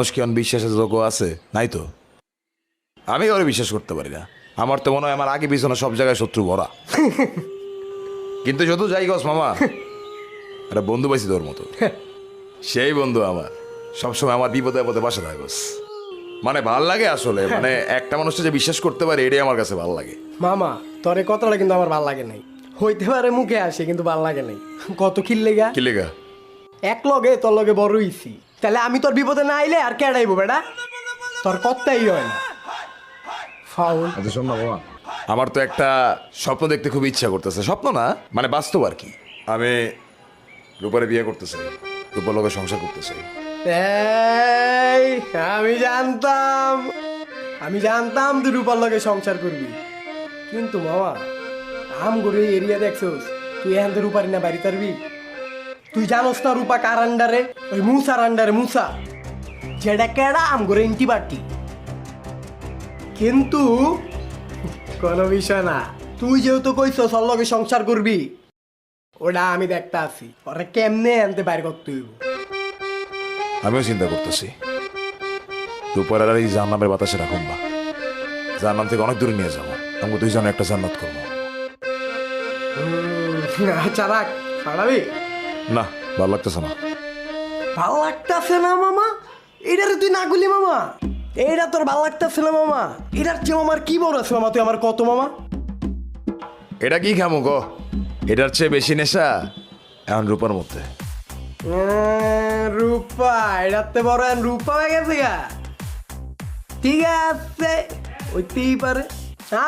মানুষ কি বিশ্বাসের যোগ্য আছে? নাই তো। আমি ওরে বিশ্বাস করতে পারি না। আমার তো মনে হয় আমার আগে পিছনে সব জায়গায় শত্রু ভরা। কিন্তু শুধু যাই গস মামা, একটা বন্ধু পাইছি তোর মতো। সেই বন্ধু আমার সবসময় আমার বিপদে আপদে পাশে থাকে গস। মানে ভাল লাগে আসলে, মানে একটা মানুষকে যে বিশ্বাস করতে পারে এটাই আমার কাছে ভাল লাগে। মামা তোর এই কথাটা কিন্তু আমার ভাল লাগে নাই। হইতে পারে মুখে আসে কিন্তু ভাল লাগে নাই। কত কিল্লেগা কি লেগা? এক লগে তোর লগে বড় হইছি, তাহলে আমি তোর বিপদে না আইলে আর কেডাইবো বেটা? তোর কথাই হয় না। ফাউল। আচ্ছা শোন না মামা, আমার তো একটা স্বপ্ন দেখতে খুব ইচ্ছা করতেছে। স্বপ্ন না, মানে বাস্তব আর কি। আমি রূপারে বিয়ে করতে চাই, রূপার লোকের সংসার করতে চাই। এই আমি জানতাম তুই রূপার লগে সংসার করবি, কিন্তু মামা আম করে এরিয়া দেখছোস, তুই এখান থেকে রূপারি না বাড়ি তারবি? তুই জানোস না রূপা কার আন্ডারে? ওই মুসার আন্ডারে। মুসা যেটা কেডা আম করে ইন্টি বাটি। কিন্তু কোনো বিষয় না, তুই যেহেতু কইছস ওর লগে সংসার করবি, ওটা আমি দেখতে আছি ওরা কেমনে আনতে বাইর করতে হইব। আমিও চিন্তা করতেছি রূপার আর এই জান্নামের বাতাসে রাখুন না, জান্নাম থেকে অনেক দূরে নিয়ে যাবো। আমি দুইজনে একটা জান্নাত করবো। আচ্ছা রাখ, পাঠাবি? না, ভালো লাগতেছে না। ভাল লাগতেছে না মামা? এটারে তুই না গুলি মামা, এইটা তোর ভাল লাগতেছে না মামা? এটার চেয়ে আমার কি বড় আছে মামা? তুই আমার কত মামা? এটা কি খামো গো? এটার চেয়ে বেশি নেশা এখন রূপার মধ্যে। রূপা, এটাতে বড় এখন রূপা হয়ে গেছে গা। ঠিক আছে, ওইতেই পারে।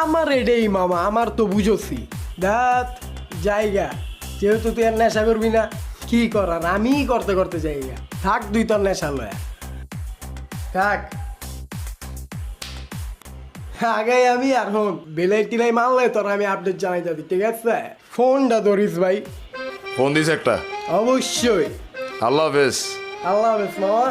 আমার এটাই মামা, আমার তো বুঝছি। দাঁত জায়গা, যেহেতু তুই আর নেশা করবি না, কি করার আমি করতে করতে জায়গা। থাক তুই তোর নেশা লয়া থাক। আগে আমি আর হন বেলাই টিলাই মারলে তোর আমি আপডেট জানাই যাবি, ঠিক আছে? ফোনটা ধরিস ভাই। ফোন দিস একটা। অবশ্যই। আল্লাহ হাফেজ। আল্লাহ হাফেজ মামা।